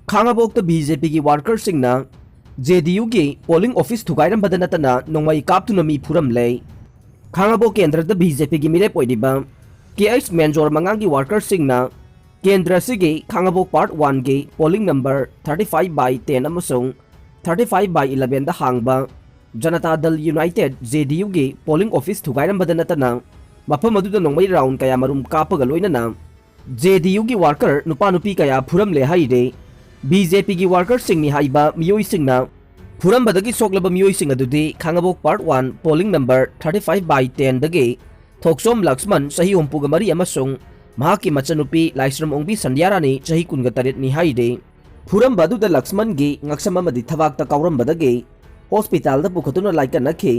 Khangabok BJP की worker सिंगना JDU की polling office थुगाइरम नतना नोंमई कापतुना मी फुरम ले खांगाबोक केंद्र बीजेपी की मिरेप ओइदिबा केएस मेंजोर मंगांग की वर्कर सिंगना केंद्र सिगी खांगाबोक पार्ट 1 की पोलिंग नंबर 35/10 अमसुंग 35/11 दा हांगबा जनता दल यूनाइटेड जेडीयू की पोलिंग ऑफिस थुगाइरम नतना मफम अदुदा नोंमई राउंड कया मरुम कापगा लोइनना जेडीयू की वर्कर नुपा नुपी कया फुरम ले हाइदे बीजेपी की वर्कर सिंगनी हाइबा मियोई सिंगना फुरमबदगी सोकलब मियोई सिंग अदुदी Khangabok part 1 polling number 35/10 दगी थोक्सोम Lakshman सही ओंपुगा मरी अमसुंग महाकी मचनुपी लाइस्रम ओंबी संध्यारानी सही कुनगा तरेत नि हाइदे फुरमब अदुदा लक्ष्मण गी ngakसम अमदी थबाकता काउरमबदगी हॉस्पिटल दा पुखतुना लाइकनखि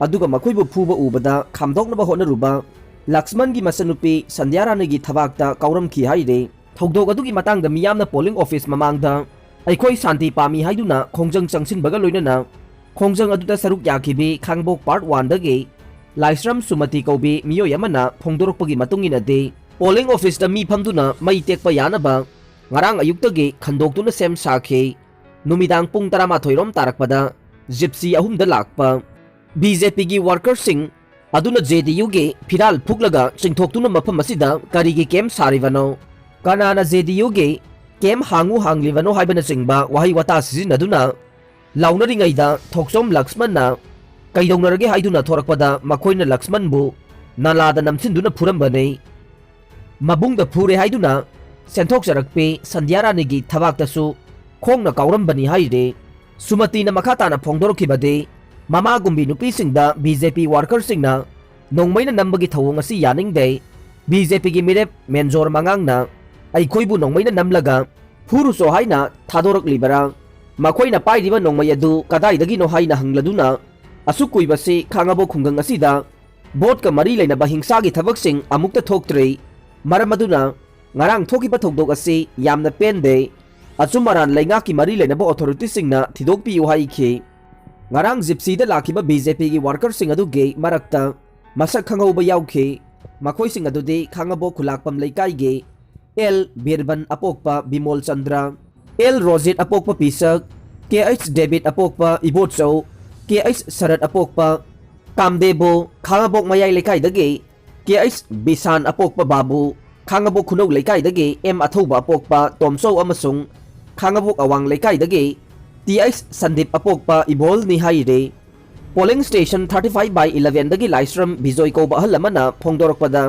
अदुगा मखोइबु फुबा उबदा खामदोकनबा होनरुबा लक्ष्मण की मचनुपी संध्यारानी गी थबाकता काउरमखि हाइदे थौदोक अदुगी मतांगदा मियामना पोलिंग ऑफिस ममांगदा अखोई शांति पामी हाइदुना खोंजंग चंगसिनबगा लोइनना खोंजंग अदुदा सरुक याखिबी खांगबोक पार्ट 1 दगी लाइस्रम सुमति कौबी मियोय अमना फोंदोरकपगी मतुंगिनदे पोलिंग ऑफिस दा मी फमदुना मई टेकपा यानबा ngarang ayuktagi khandoktuna sem sakhe numidang pung 12 rom tarakpada gypsy ahum da lakpa BJP gi worker sing aduna JDU ge phiral phuglaga chingthoktuna mafam asida karigi kem sarivano kanana JDU ge kem hangu hanglivano haibana chingba wahi wata sizinaduna launari thoksom Lakshman na kaidongnarage haiduna thorakpada makoina Lakshman bu nalada namsinduna phurambane mabung da phure haiduna सेंथोक चरकपे संध्यारानी थबाकतसु खोंगना काउरमबनी हाइरे सुमतिना मखाताना फोंदोरखिबदे ममागुंबी नुपीसिंगदा बीजेपी वर्कर सिंगना नोंमैना नंबगी थवोंग असि यानिंगदे बीजेपी की मिरेप मेंजोर मंगांगना अइखोइबु नोंमैना नमलगा फुरुसो हाइना थादोरकलिबरा मखोइना पाइरिबा नोंमै अदु कदाइदगिनो हाइना हंगलदुना असुकुइबसे खांगाबो खुंगंग असिदा बोटका मरी लेनबा हिंसागी थबकसिंग अमुक्ता थोक्त्रे मरमदुना ngarang thoki pa thokdok ase yamna pende achumaran lainga ki mari lenaba authority singna thidok pi uhai khe ngarang gypsy da lakiba BJP gi worker sing adu ge marakta masak khangau ba yaukhe makhoi sing adu de khangabo khulakpam leikai ge L Birban apokpa Bimol Chandra L Rosette apokpa Pisak KH David apokpa Ibotso KH Sarat apokpa Kamdebo khangabok mayai leikai da ge KH Bisan apokpa Babu Khangabok खुनौ लेकाई दगे M Athouba Apokpa तोमसो अमसुंग खांगाबोक अवांग लेकाई दगे TS Sandeep Apokpa इबोल निहाइरे polling station 35/11 दगे लाइस्रम बिजोय को बहल अमना फोंदोरकपदा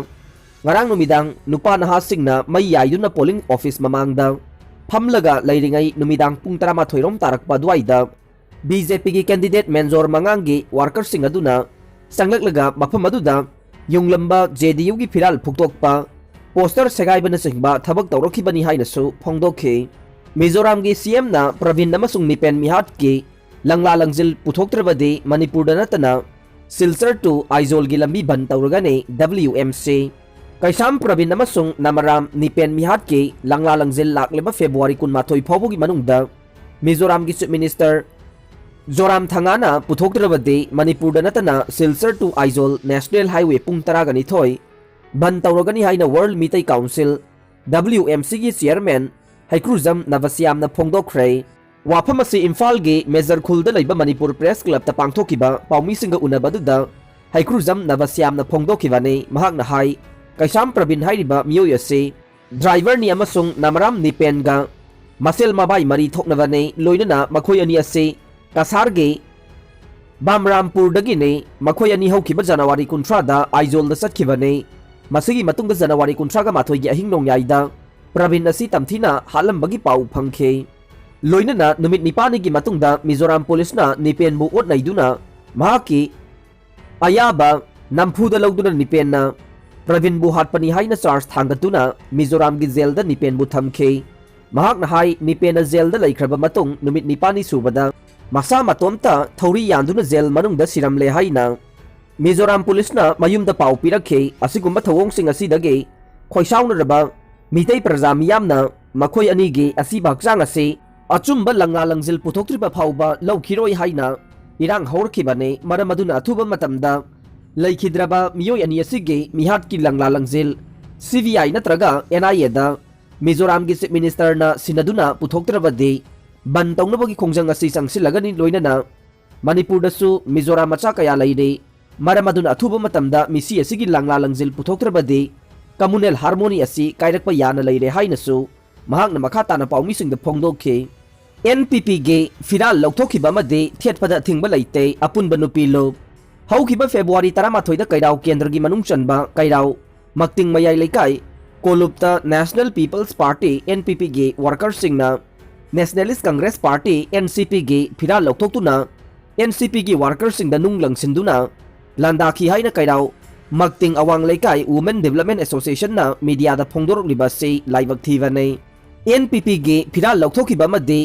ngarang numidang nupa naha singna mai yaiduna polling office ममांगदा फमलगा लैरिंगै numidang पुंग 13 रोम तारकपा दुआइदा बीजेपी की कैंडिडेट मेंजोर मंगांगी वर्कर सिंग अदुना संगलकलगा मफम अदुदा युंगलंबा JDU की फिराल फुक्तोकपा पोस्टर सेगाइबना सिंगबा थबक तौरखिबनी हाइनसु फोंदोखे मिजोराम की CM ना प्रवीण नमसुंग निपेन मिहाट की लंगला लंगजिल पुथोक्त्रबदे मणिपुर नतना सिलचर टू आइजोल की लंबी बन तौरगने WMC कैसाम प्रवीण नमसुंग नमराम निपेन मिहाट की लंगला लंगजिल लाकलेबा फेब्रुवारी 12 फाउबगी मनुंगदा मिजोराम की चीफ मिनिस्टर जोराम थांगाना पुथोक्त्रबदे मणिपुर नतना Silchar to Aizawl national highway पुंग 12 बन तौरगनी हाइना वर्ल्ड मितै काउंसिल WMC की चेयरमैन हैक्रुजम नवसियाम न फोंदोखरे वाफम असि इम्फाल गे मेजर खुलदा लैबा मणिपुर प्रेस क्लब ता पांगथोकिबा पाउमी सिंग उनबदुदा हैक्रुजम नवसियाम न फोंदोखिबाने महाकना हाई कैसाम प्रवीण हाइरिबा मियोय असे ड्राइवर नि अमसुंग नमराम निपेनगा मसेल मबाई मरी थोकनबने लोइनना मखोय अनि असे कासार गे बामरामपुर दगिने मखोय अनि हौखिबा जनवरी 19 दा आइजोल दा सटखिबाने मसिगी मतुंग जनवरी 19 माथोई की अहिंग नोंयाइदा प्रवीण असि तमथिना हालंबगी पाउ फंखे लोइनना नुमित निपानी की मतुंगदा मिजोराम पुलिसना निपेनबु ओटनैदुना महाकी अयाबा नमफुदा लौदुना निपेनना प्रवीणबु हाटपनी हाइना चार्ज थांगतुना मिजोराम की जेलदा निपेनबु थमखे महाकना हाई निपेना जेलदा लैख्रबा मतुंग नुमित निपानी सुबदा मसा मतोमता थौरी यान्दुना जेल मनुंगदा सिरमले हाइना मिजोराम पुलिसना मयुमदा पाउ पिरखे असिगुम्बा थवोंगसिंग असिदगे खोइसाउनरबा मितै प्रजा मियामना मखोय अनिगे असिबा हक्चांग असे अचुम्बा लंगा लंजिल पुथोक्त्रिबा फाउबा लौखिरोय हाइना इरांग हौरखिबने मरम अदुना अथुबा मतमदा लैखिद्रबा मियोय अनि असिगे मिहाट की लंगला लंजिल CBI नत्रगा NIA दा मिजोराम की चीफ मिनिस्टर ना सिनदुना पुथोक्तरबदी बन तौनबगी खोंजंग असि चंगसिलगनी लोइनना मणिपुर दसु मिजोराम मचा कया लैरे मरम अदुना अथुब मतमदा मिसी असिगी लांगला लंगजिल पुथोक्तरबदी कम्युनल हार्मोनी असि कायरकप याना लैरे हाइनसु महाकना मखा ताना पाउमिसिंग द फोंगदोखे NPP गे फिराल लौथोखिबा मदे थेटपदा थिंगबा लैते अपुनबा नुपीलो हौखिबा फेब्रुवारी 13 कैराव केंद्र की मनुंग चनबा कैराव मक्तिंग मयाई लेकाई कोलुप्ता नेशनल पीपल्स पार्टी NPP गे वर्कर सिंगना नेशनलिस्ट कांग्रेस पार्टी NCP गे फिराल लौथोक्तुना NCP गे वर्कर सिंग द नुंग लंगसिंदुना लांदाखी हाइना Keirao Makting Awang Leikai Women Development Association ना मीडिया दा फोंगदोरकलिबा से लाइबक थीवने NPP गे फिराल लौथोखिबा मदे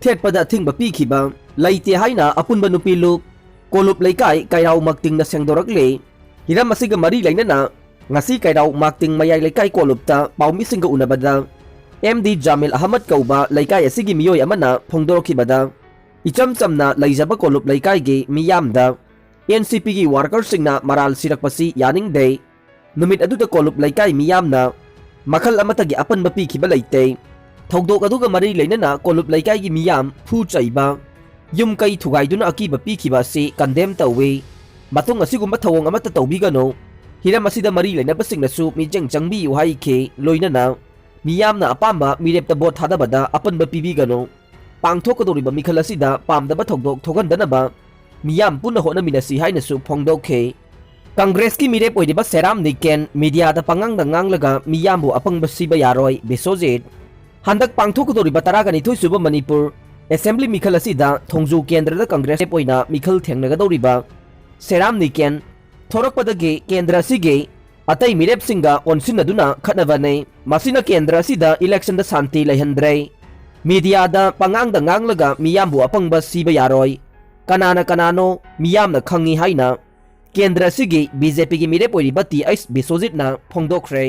थेटपदा थिंगबा पीखिबा लैते हाइना अपुनबा नुपीलु कोलुप लेकाई कैराव मक्तिंग ना सेंगदोरकले हिरम असिगा मरी लैनना ngasi kairaw makting mayai lekai kolupta paumisiga unabada MD Jamil Ahmad kauba lekai asigi miyoi amana phongdorokibada icham chamna leijaba kolup lekai gi miyamda NCP gi worker singna maral sirakpasi yaning day numit aduda kolup lekai miyamna makhal amata gi apan bapi khiba leite thogdok aduga mari leinana kolup lekai gi miyam phu chaiba yum kai thugaiduna akiba pi khiba se condemn tawe matung asigumba thawong amata tawbigano हिरम असिदा मरी लेनबसिंगनसु मिजेंग चंगबी युहाई के लोइनना मियामना अपाम्बा मिरेप्ता boat थादबदा अपनब पीबीगनो पांगथोकदोरिबा मिखल असिदा पामदबा थोगदोक थोगनदनबा मियाम पुनः होनमिनसि हाइनसु फोंगदोखे कांग्रेस की मिरेप ओइदिबा serum निकेन media दा पंगांग दंगांगलगा मियामबु अपंगबा सिबा यारोय बेसोजेट हंदक पांगथोकदोरिबा तरागनिथोय सुबा Manipur assembly मिखल असिदा थोंजु केंद्रदा Congress पोइना मिखल थेंगनगदोरिबा serum निकेन थोरकपदगे केंद्र सिगे अतई मिरेप सिंगा ओनसिनदुना खनबने मसिना केंद्र सिदा इलेक्शन द शांति लहंद्रे मीडिया दा पंगांग दंगांगलगा मियामबु अपंगबा सिबा यारोय कनाना कनानो मियामना खंगी हाइना केंद्र सिगे बीजेपी की मिरेप ओइरिबा TS बिसोजितना फोंगदोखरे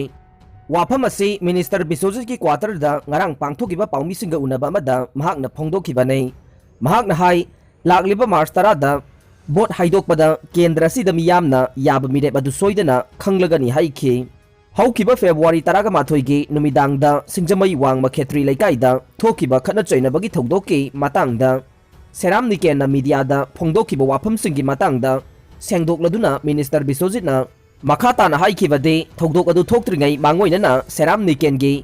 वाफम असि मिनिस्टर बिसोजित की क्वार्टर दा ngarang पांगथोकिबा पाउमी सिंगा उनबा मदा महाकना फोंगदोखिबाने महाकना हाई लाकलिबा मार्च 10 दा बोट हाइदोकपदा केंद्र सिदा मियामना याब मिरेप अदु सोइदना खंगलगनी हाइखे हौखिबा फेब्रुवारी 13 गे नुमिदांगदा सिंजमई वांगमा खेत्री लेकाइदा थोखिबा खना चैनबगी थौदोके मातांगदा सेराम निकेना मीडियादा फोंदोखिबा वाफम सिंगी मातांगदा सेंगदोकलदुना मिनिस्टर बिसोजितना मखाताना हाइखिबदे थौदोक अदु थोक्त्रिङै मांगोइनना सेराम निकेनगी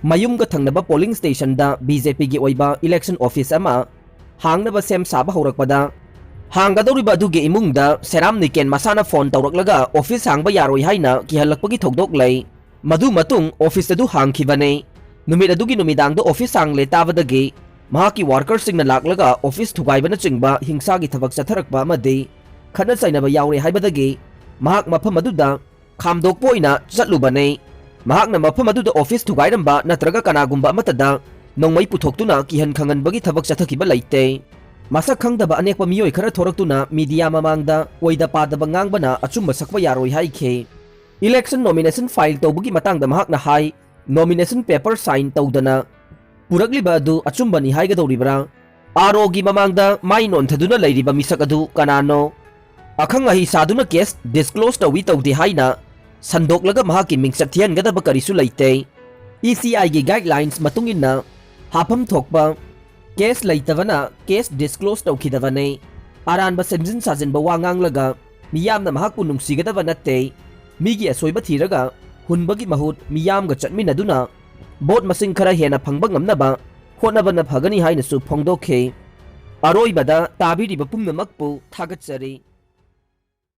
मयुमगा थंगनबा पोलिंग स्टेशनदा बीजेपी गी ओइबा इलेक्शन ऑफिस अमा हांगनबा सेम साबा हौरकपदा हांगदौरिबा अदुगे इमुंगदा सेराम निकेन मसाना फोन तौरकलगा ऑफिस हांगबा यारोय हाइना किहलकपगी थौदोक लै मधु मतुंग ऑफिस अदु हांगखिबने नुमित अदुगी नुमिदांगदा ऑफिस हांगले ताबदगे महाकी वर्कर सिंगना लाकलगा ऑफिस थुगाइबना चिंगबा हिंसागी थबक चथरकबा अमदे खना चाइनबा यावरे हाइबदगे महाक मफम अदुदा खामदोकपोइना चटलुबने महाकना मफम अदुदा ऑफिस थुगाइरंबा नत्रगा कनागुंबा अमतदा नोंमै पुथोक्तुना किहन खंगनबगी थबक चथखिबा लैते मसक खंगदबा अनेकपा मियोय खरा थोरक्तुना मीडिया ममांगदा ओइदा पादबा ngangbana अचुंबा सकबा यारोय हाइखे इलेक्शन नॉमिनेशन फाइल तौबगी मतंगदा महाकना हाई नॉमिनेशन पेपर साइन तौदना पुरकलिबा अदु अचुंबनी हाइगदौरिबरा आरोगी ममांगदा माइ नोन्थदुना लैरिबा मिसक अदु कनानो अखंग अहि सादुना केस डिस्क्लोज तौवी तौदे हाइना संदोकलगा महाकी मिंगसक थियनगदबा करिसु लैते ECI गी गाइडलाइंस मतुंगिना हाफम थोकबा केस लैतबना केस डिस्क्लोज तौखिदबने अरानबा सेंजिन साजिनबा वांगांगलगा मियामना महाकु नुंगसिगदबा नत्ते मीगी असोइबा थीरगा हुनबगी महुत मियामगा चटमिनदुना बोट मसिंग खरा हेना फंगबा ngamnaba होनबना फगनी हाइनसु फोंगदोखे अरोइबदा ताबिरिबा पुंगनमकपु थागतचरी।